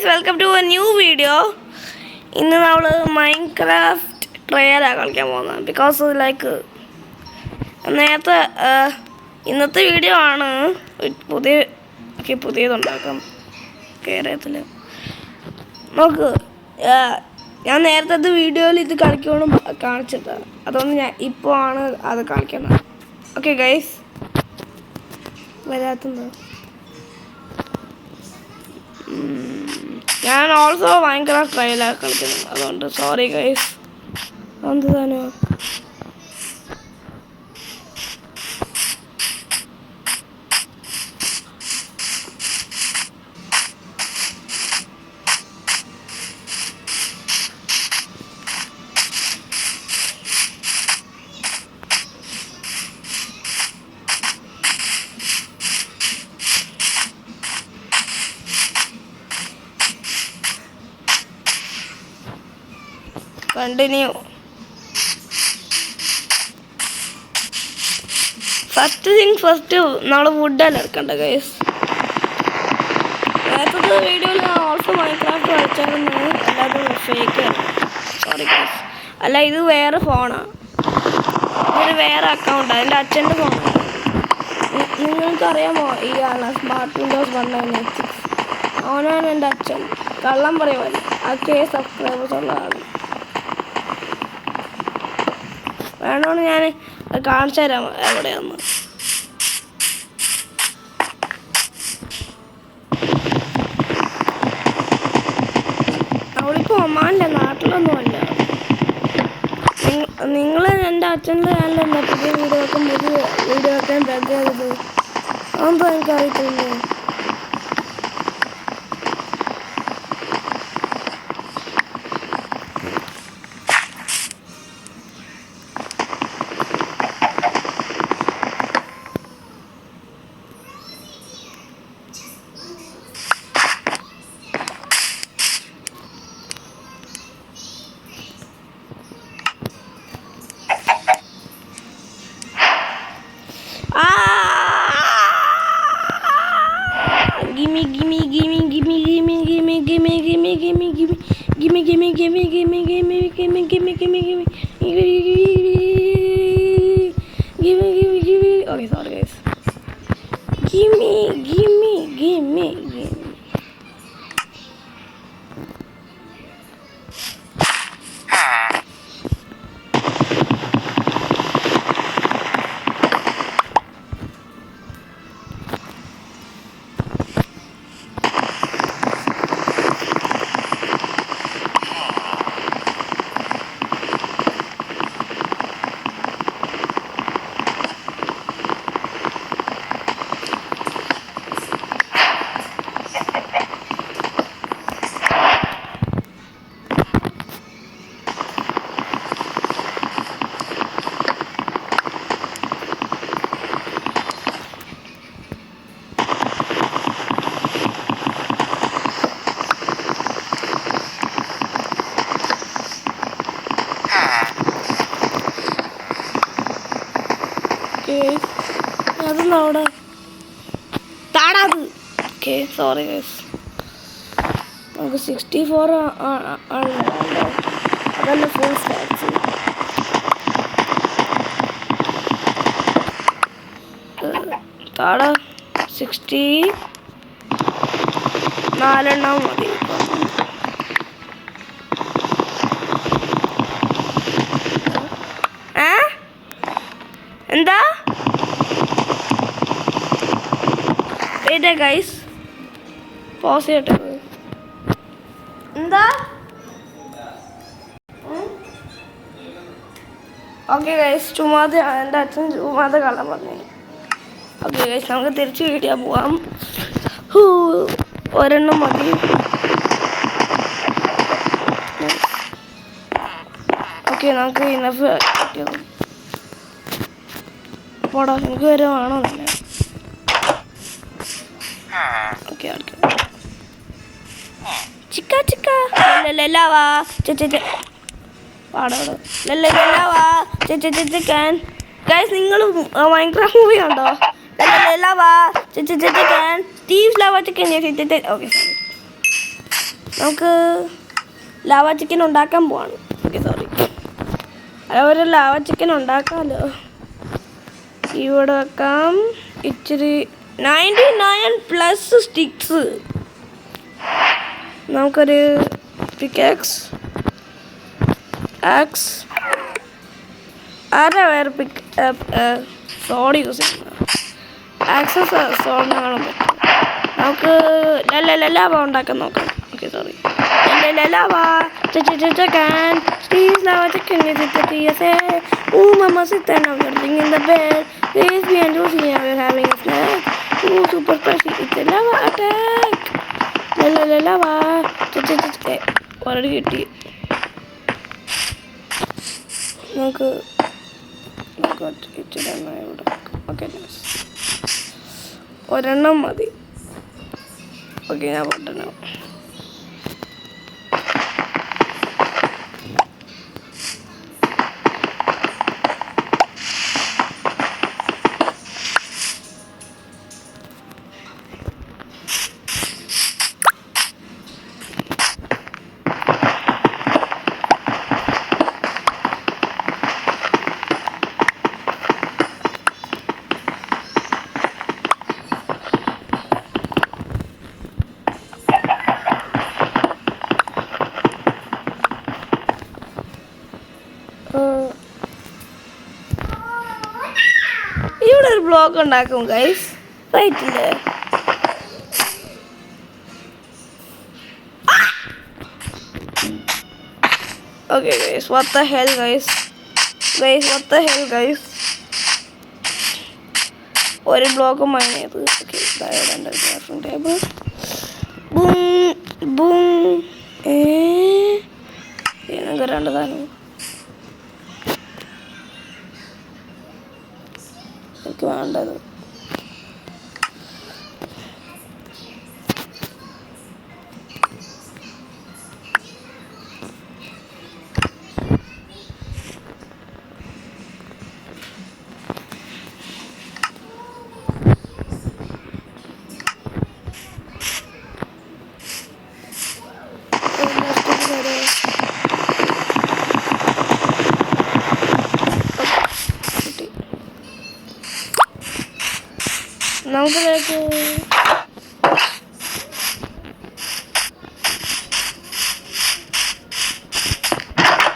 Guys, welcome to a new video. ഇന്ന് നമ്മൾ Minecraft ട്രയലാണ് കളിക്കാൻ പോകുന്നത്. ബിക്കോസ് ലൈക്ക് നേരത്തെ ഇന്നത്തെ വീഡിയോ ആണ് പുതിയതുണ്ടാക്കാം കേരളത്തിൽ. നോക്ക്, ഞാൻ നേരത്തെ വീഡിയോയിൽ ഇത് കളിക്കണം കാണിച്ചിട്ടാണ്. അതുകൊണ്ട് ഞാൻ ഇപ്പോൾ ആണ് അത് കളിക്കുന്നത്. ഓക്കെ ഗൈസ്, വരാത്തുണ്ടോ? ഞാൻ ഓൾസോ മൈൻക്രാഫ്റ്റ് ട്രയലാണ് കളിക്കുന്നത്. അതുകൊണ്ട് സോറി ഗൈസ്. എന്ത് തന്നെ കണ്ടിന്യൂ. ഫസ്റ്റ് നമ്മൾ വുഡെല്ലാം എടുക്കണ്ട ഗൈസ്. നേരത്തെ വീഡിയോയിൽ ഓൾസോ മൈൻക്രാഫ്റ്റ് കളിച്ചായിരുന്നു. അല്ലാതെ ഫേക്കാണ്. Sorry guys. അല്ല, ഇത് വേറെ ഫോണാണ്. ഇത് വേറെ അക്കൗണ്ടാണ്. എൻ്റെ അച്ഛൻ്റെ ഫോണാണ്. നിങ്ങൾക്കറിയാമോ ഈ ആളാണ് സ്മാർട്ട് വിൻഡോസ് 196. അവനാണ് എൻ്റെ അച്ഛൻ. കള്ളം പറയുമല്ലോ. ആ സബ്സ്ക്രൈബേഴ്സ് ഉള്ള ആൾ. വേണമെന്ന് ഞാൻ കാണിച്ചു തരാം എവിടെയാന്ന്. അവളിപ്പോൾ ഒമാനില്ല, നാട്ടിലൊന്നും അല്ല. നിങ്ങൾ എൻ്റെ അച്ഛൻ്റെ ചാനലല്ല പുതിയ വീഡിയോ വെക്കാൻ ബെഗായത്. അതെന്തോ എനിക്കറിയത്തില്ലേ. Okay, sorry guys. Gimme. അതൊന്നും അവിടെ താടാത്. Okay, sorry guys. നമുക്ക് 64 ആണല്ലോ. അതല്ല ഫുൾ സ്റ്റാറ്റ്സ്. താടാ 64 മതി. എന്താ ഗൈസ്, പോസ് ചെയ്യട്ടെ. എന്താ? ഓക്കെ ഗൈസ്, ചുമ്മാതെ എൻ്റെ അച്ഛൻ ചുമ്മാതെ കള്ളം പറഞ്ഞു. ഓക്കെ ഗൈസ്, നമുക്ക് തിരിച്ച് വീഡിയോ പോവാം. ഒരെണ്ണം മതി. ഓക്കെ, നമുക്ക് ഇനഫ് കിട്ടിയത് പോടാ. എനിക്ക് വരെ വേണോ തന്നെ. ഓക്കെ, ചിക്ക ലല്ലവാ ചിക്കൻ. ഗൈസ്, നിങ്ങൾ മൈൻക്രാഫ്റ്റ് മൂവി ഉണ്ടോ? ലല്ലവാ ചിക്കൻ സ്റ്റീവ്സ് ലവ ചിക്കൻ. ഓക്കെ, നമുക്ക് ലാവ ചിക്കൻ ഉണ്ടാക്കാൻ പോവാണ്. ഓക്കെ സോറി, ഒരു ലാവ ചിക്കൻ ഉണ്ടാക്കാമല്ലോ. ഇവിടെ വെക്കാം ഇച്ചിരി 99+ സ്റ്റിക്സ്. നമുക്കൊരു പിക്കാക്സ് ആരാ വേറെ സോഡ് യൂസ് ചെയ്യുന്നത്? ആക്സസ് സോഡിന് കാണാൻ പറ്റും. നമുക്ക് ലാവ ഉണ്ടാക്കാൻ നോക്കാം. Okay sorry, lava chicken. Please lava chicken is it the TSA? Oh, mama sit there now. You're laying in the bed. Please be and Lucy. We're having a snack. Oh, super spicy. It's a lava attack. Lava. Already കിട്ടി. നമുക്ക് ഇച്ചിരി എണ്ണ ഇവിടെ. Okay, ഒരെണ്ണം മതി. Okay, ഞാൻ പൊട്ടണം. ഇവിടെ ഒരു ബ്ലോക്ക് ഉണ്ടാക്കും ഗൈസ്, റൈറ്റില്ലേ? Okay guys, what the hell guys, what the hell guys. ഒരു ബ്ലോക്ക് മൈൻ ചെയ്ത്. ഓക്കെ, ടേബിൾ നമുക്ക് രണ്ട് സാധനം എനിക്ക് വേണ്ടത്. നമുക്ക്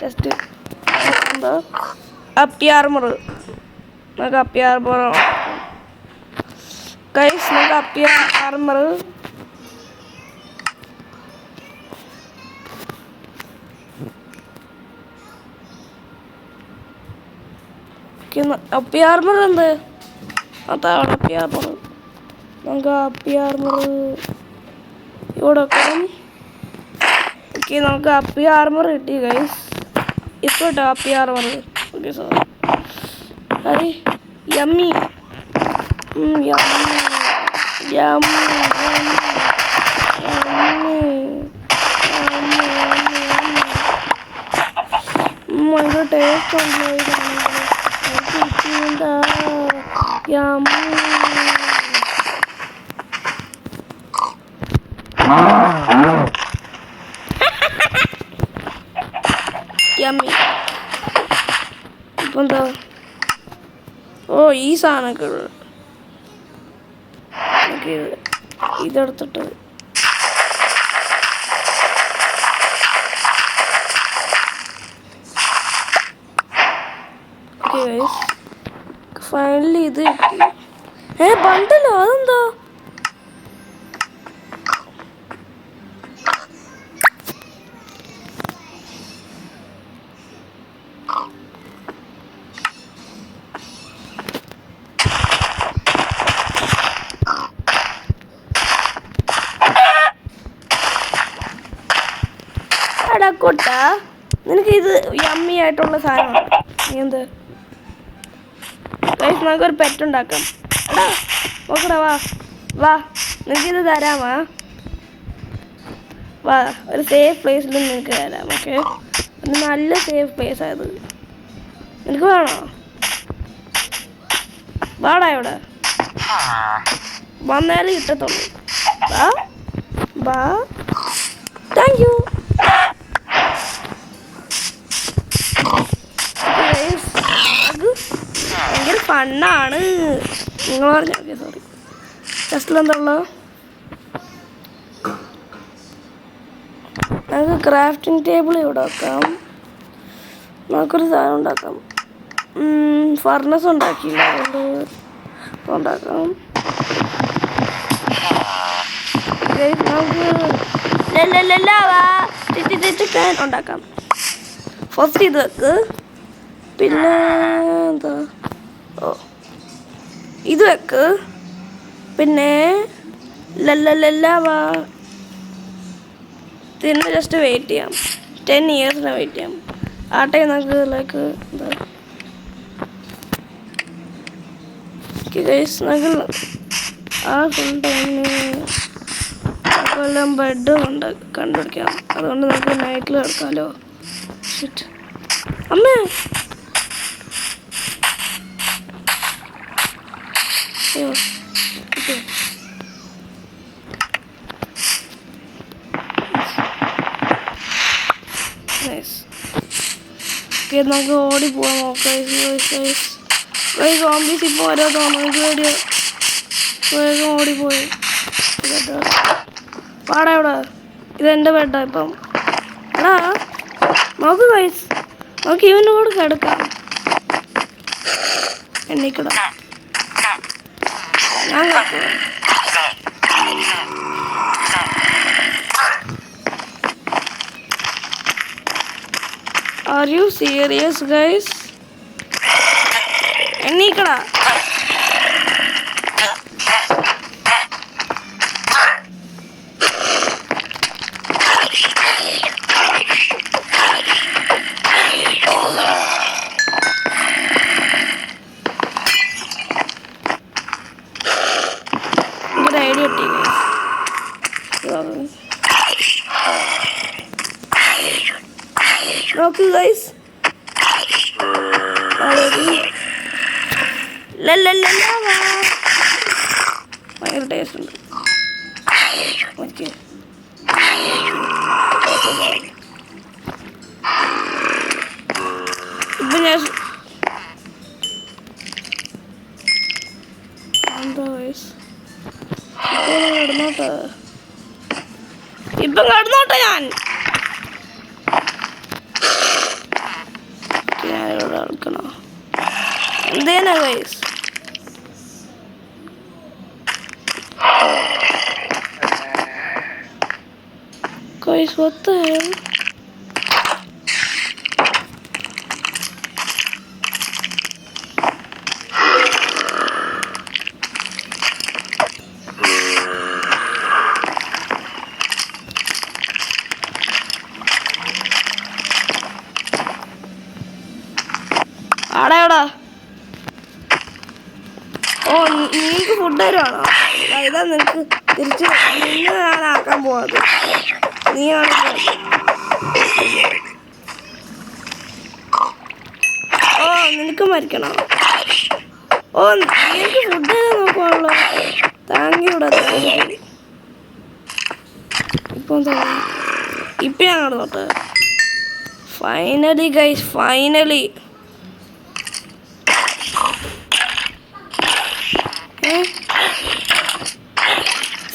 ജസ്റ്റ് എന്താ അപ്പി ആർമർ, നമുക്ക് അപ്പി ആർമർ ഗൈസ്, നമുക്ക് അപ്പി ആർമർ അപ്പി ആർമർ എന്ത് അതാണ് അപ്പി ആർമർ. നമുക്ക് അപ്പി ആർമർ ഇവിടെ വെക്കണം. ഓക്കെ, നമുക്ക് അപ്പി ആർമർ കിട്ടി ഗൈസ്. ഇപ്പോൾ കേട്ടോ അപ്പി ആർമർ. ഓക്കെ സോറി, അതെ യമ്മി ഭയങ്കര ടേസ്റ്റ് ഉണ്ട്. ഇപ്പം എന്താ? ഓ, ഈ സാധനമൊക്കെ ഇതെടുത്തിട്ട് ഫൈനലി ഇത് കിട്ടി. ബണ്ടല്ലോ, അതെന്താ? കൊട്ട, നിനക്ക് ഇത് യമ്മി ആയിട്ടുള്ള സാധനമാണ്. എന്ത് നമുക്കൊരു പെറ്റ് ഉണ്ടാക്കാം. എടാ നോക്കടാ, വാ നിനക്കിത് തരാമാ. വാ, ഒരു സേഫ് പ്ലേസിൽ നിനക്ക് തരാം. ഓക്കെ, നല്ല സേഫ് പ്ലേസ് ആയത്. നിനക്ക് വേണോ? വാടാ, ഇവിടെ വന്നാലേ കിട്ടത്തുള്ളൂ. വാ, താങ്ക് നിങ്ങൾ പറഞ്ഞു. Okay sorry. ചെസ്റ്റിലെന്താ നമുക്ക് ക്രാഫ്റ്റിംഗ് ടേബിൾ ഇവിടെ വെക്കാം. നമുക്കൊരു സാധനം ഉണ്ടാക്കാം. ഫർണസ് ഉണ്ടാക്കിയില്ല, അതുകൊണ്ട് ഉണ്ടാക്കാം. നമുക്ക് ഉണ്ടാക്കാം. ഫസ്റ്റ് ഇത് വെക്ക്. പിന്നെ എന്താ, ഓ ഇത് വെക്ക്. പിന്നെ ലല്ലവാ. പിന്നെ ജസ്റ്റ് വെയിറ്റ് ചെയ്യാം. 10 years വെയിറ്റ് ചെയ്യാം. ആ ടൈം നമുക്ക് ലൈക്ക് എന്താ നമുക്ക് ആ ഫുൾ ടൈമിന് എല്ലാം ബെഡ് കണ്ടുപിടിക്കാം. അതുകൊണ്ട് നമുക്ക് നൈറ്റിൽ കിടക്കാമല്ലോ. അമ്മേ നമുക്ക് ഓടി പോവാം. സോംബീസ് ഇപ്പോൾ ഓരോ തോന്നുന്നു പേടിയോ. വേഗം ഓടിപ്പോയി. പാടാ ഇവിടെ. ഇതെൻ്റെ ബെഡാ ഇപ്പം. എടാ നോക്ക് ഗൈസ്, നമുക്ക് ഇവൻ്റെ കൂടെ കിടക്കാം. എണ്ണിക്കട ഞാൻ കിടക്കാം. Are you serious guys? എണ്ണീക്കടാ. ഒരു ഐഡിയ കിട്ടി നോക്കൂ ഗൈസ്. ഭയങ്കര ടേസ്റ്റ് ഉണ്ട്. ഓക്കെ ഇപ്പം ഞാൻ എന്താ ഗൈസ് കിടന്നോട്ടെ. ഇപ്പം കിടന്നോട്ടെ. ഞാനിവിടെ എടുക്കണോ എന്തേനാ guys? Guys, what the hell? ആടാ ഓ നിങ്ങൾക്ക് ഫുഡ് തരുവാണോ? ഇതാ നിനക്ക് തിരിച്ച് നിന്നെ ഞാനാക്കാൻ പോവാത്. നീയാണ് ഓ നിനക്ക് മരിക്കണോ? ഓ നിനക്ക് ഫുഡ് തരാൻ നോക്കുവാണല്ലോ. താങ്ക് യൂടാ. ഇപ്പം ഇപ്പം ഞാൻ കിടന്നോട്ടെ. Finally guys, finally.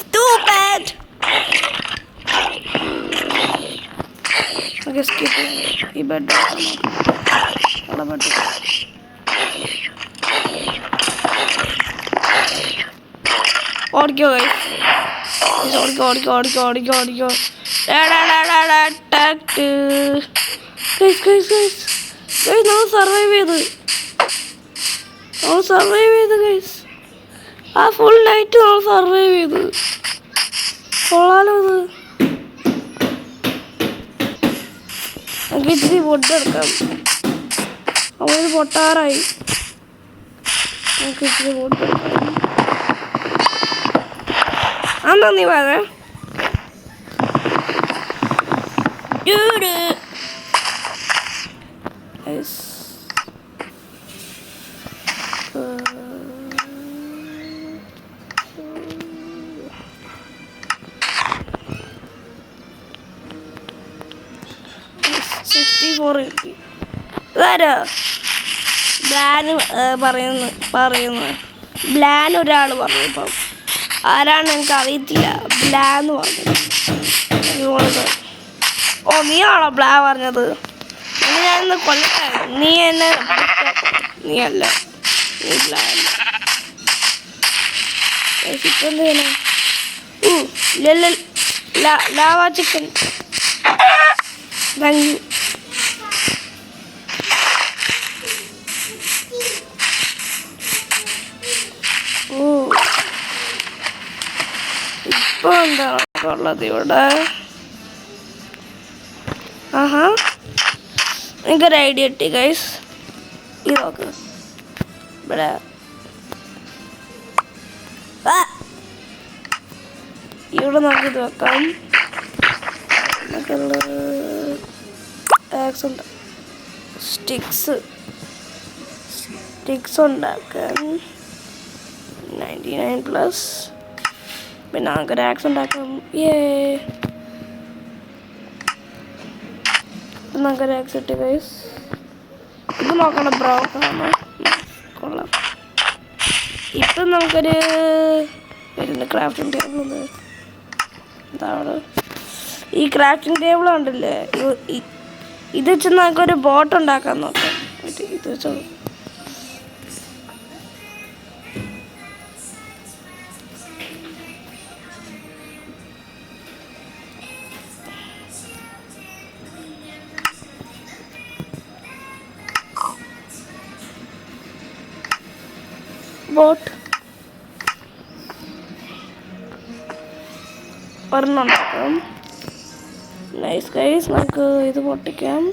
Stupid. Okay, skip it. He better come on. What about it? ഓടിക്കോ ഗൈസ്. ഓടിക്കോ. നമ്മൾ സർവൈവ് ചെയ്ത് ഗൈസ്. ആ ഫുൾ നൈറ്റ് നമ്മൾ സർവൈവ് ചെയ്ത്. കൊള്ളാലോ ഇത്. നമുക്ക് ഇച്ചിരി ഫുഡ് എടുക്കാം. അവന് പൊട്ടാറായി. നമുക്ക് ഇച്ചിരി ഫുഡ് എടുക്കാം. അന്നാ നീ പറയാ ഇതാരോ ബ്ലാന് പറയുന്നു. ബ്ലാൻ ഒരാൾ പറഞ്ഞു. ഇപ്പം ആരാണ് എനിക്ക് അറിയത്തില്ല. ബ്ലാ എന്ന് പറഞ്ഞു. ഓ നീയാണോ ബ്ലാ പറഞ്ഞത്? ഇനി ഞാനിന്ന് കൊല്ലട്ടെ. നീ എന്നെ നീ അല്ല, നീ ബ്ലാ അല്ല. ഇപ്പം എന്ത് ചെയ്യണം? Lava chicken. Thank you. ഇപ്പൊ എന്താണ് ഉള്ളത് ഇവിടെ? ആഹാ എനിക്കൊരു ഐഡിയ കിട്ടി ഗൈസ്. ഇത് നോക്ക് ഇവിടെ. ഇവിടെ നമുക്കിത് വെക്കാം. സ്റ്റിക്സ് ഉണ്ടാക്കാൻ 99+. പിന്നെ നമുക്കൊരു ആക്സ് ഉണ്ടാക്കാം. നമുക്കൊരു ആക്സ് ഇട്ട് ഗൈസ്. ഇത് നോക്കണം ബ്രോ. കൊള്ളാം. ഇപ്പം നമുക്കൊരു വരുന്ന ക്രാഫ്റ്റിംഗ് ടേബിൾ എന്താണ് ഈ ക്രാഫ്റ്റിംഗ് ടേബിൾ ഉണ്ടല്ലേ, ഇത് വെച്ച് നമുക്കൊരു ബോട്ട് ഉണ്ടാക്കാൻ നോക്കാം. ഇത് വെച്ചോ. ബോട്ട് ഒരെണ്ണുണ്ടാക്കാം. Nice guys. നമുക്ക് ഇത് പൊട്ടിക്കാം.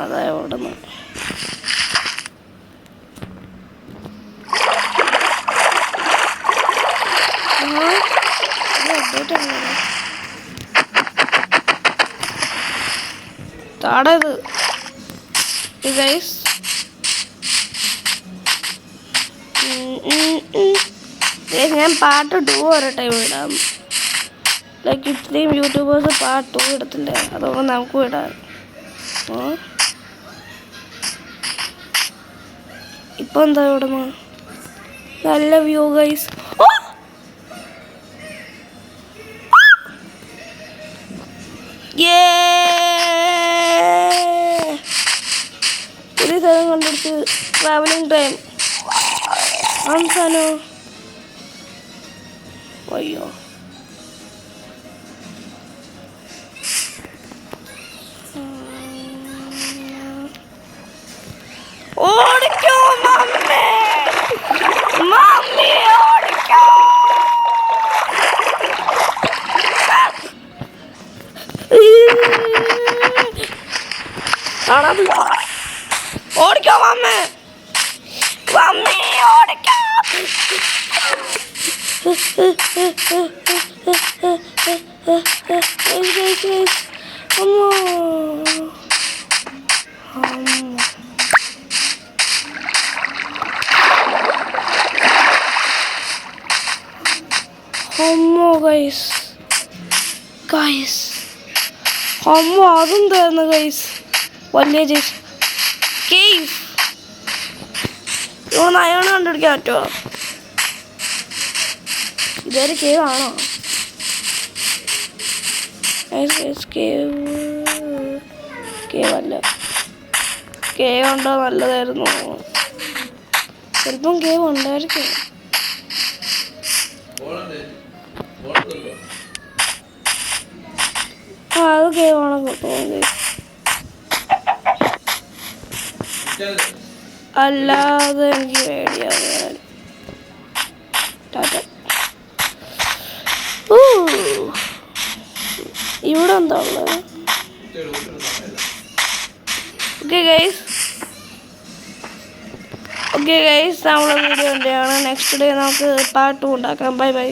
അതാ ഓടുന്നു. താടത് ഗൈസ്. ഞാൻ പാർട്ട് 2 ഒരു ടൈം ഇടാം. ലൈക്ക് ഇത്രയും യൂട്യൂബേഴ്സ് പാർട്ട് 2 ഇടത്തില്ല, അതുകൊണ്ട് നമുക്കും ഇടാം. ഇപ്പൊ എന്താ ഇവിടുന്ന് നല്ല വ്യൂ ഗൈസ്. ഒരു സ്ഥലം കണ്ടെടുത്ത് ട്രാവലിംഗ് ടൈം സാനോ. അയ്യോ ഓടിക്കോ മമ്മി, മമ്മി ഓടിക്കോ. ഓടിക്കോ മമ്മി, മമ്മി ഓടിക്കോ. ഗൈസ് അമ്മ അതും തരുന്നു ഗൈസ്. വലിയ കേവ് ഇവിടെ അയോണ് കണ്ടുപിടിക്കാൻ പറ്റുമോ? ഇതൊരു കേവ് ആണോ? കേവ് അല്ല. കേവ് ഉണ്ടോ? നല്ലതായിരുന്നു. ചിലപ്പം കേവ് ഉണ്ടായിരിക്കും. അത് കേവ് ആണോ തോന്നുന്നത്? അല്ലാതെ എനിക്ക് പേടിയാതെ. ഇവിടെ എന്താ ഉള്ളത്? ഓക്കെ ഗൈസ്, നമ്മളെ വീഡിയോ ഉണ്ട്. നെക്സ്റ്റ് ഡേ നമുക്ക് പാർട്ട് 2 ഉണ്ടാക്കാം. Bye bye.